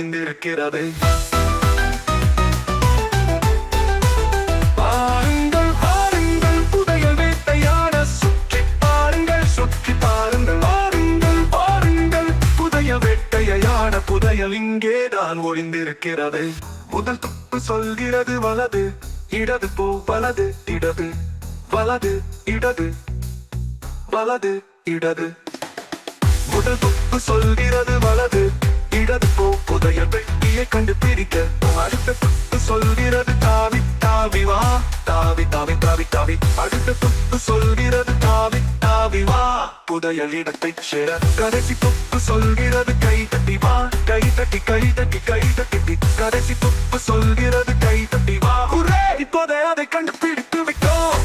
ஒளிந்திருக்கிறது. பாருங்கள் பாருங்கள் புதையல் வேட்டையாட சுற்றி பாருங்கள் சுற்றி பாருங்கள். பாருங்கள் பாருங்கள் புதையல் வேட்டையாட புதையல் இங்கேதான் ஒளிந்திருக்கிறது. முதல் துப்பு சொல்கிறது வலது இடது போ வலது இடது வலது இடது வலது இடது. முதல் துப்பு சொல்கிறது வலது இடது போ புதையல் வெட்டியை கண்டுபிடிக்க. அடுத்த துப்பு சொல்கிறது தாவி தாவி வா தாவி தாவி தாவி தாவி. அடுத்த துப்பு சொல்கிறது தாவி தாவி வா புதையல் இடத்தை சேர. கடைசி துப்பு சொல்கிறது கை தட்டி வா கை தட்டி கை தட்டி கை தட்டி. கடைசி துப்பு சொல்கிறது கை தட்டி வா. இப்போதே அதை கண்டுபிடித்து விட்டோம்.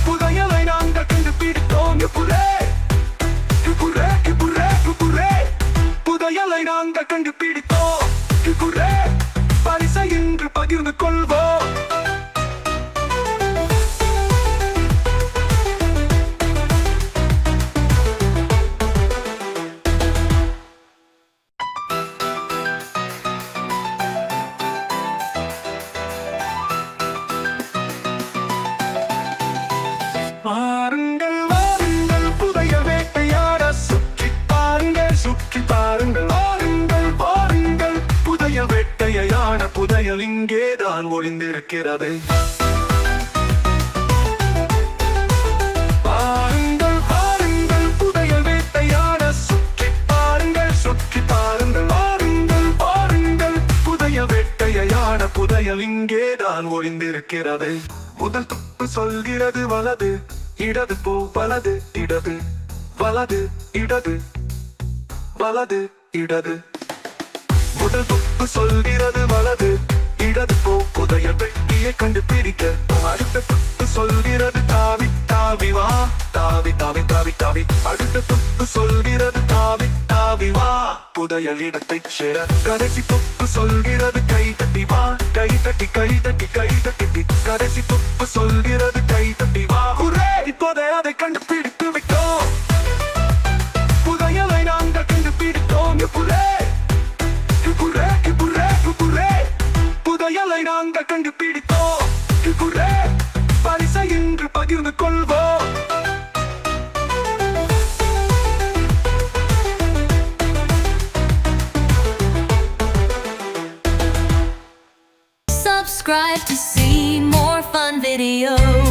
புதையலை நாங்கள் கண்டுபிடித்தோம். புதையலை நாங்கள் கண்டுபிடித்தோம். பரிசை இன்று பகிர்ந்து கொள்வோம். பாருங்கள் வாருங்கள் புதையல் வேட்டையாட சுற்றி பாருங்கள் சுற்றி பாருங்கள். பாருங்கள் பாருங்கள் புதையல் வேட்டையாட புதையல் இங்கேதான் ஒளிந்திருக்கிறது. பாருங்கள் பாருங்கள் புதையல் வேட்டையாட சுற்றி பாருங்கள் சுற்றி பாருங்கள். பாருங்கள் பாருங்கள் புதையல் வேட்டையாட புதையல் இங்கேதான் ஒளிந்திருக்கிறது. முதல் துப்பு சொல்கிறது வலது இடது போ வலது இடது வலது இடது வலது இடது. முதல் துப்பு சொல்கிறது வலது இடது போ புதையல் வெட்டியை கண்டுபிடிக்க. அடுத்த துப்பு சொல்கிறது தாவி தாவி வா தாவி தாவி தாவி தாவி. அடுத்த துப்பு சொல்கிறது தாவி தாவி வா புதையல் இடத்தை சேர. கடைசி துப்பு சொல்கிறது கை தட்டி வா கை தட்டி கை தட்டி கை தட்டி. கடைசி துப்பு சொல்கிறது கை தட்டி வா. இப்போதே அதை கண்டுபிடித்து விட்டோம். புதையலை நாங்கள் கண்டுபிடித்தோம். புதையலை நாங்கள் கண்டுபிடித்தோம். பரிசை இன்று பகிர்ந்து கொள்வோம். Subscribe to see more fun videos.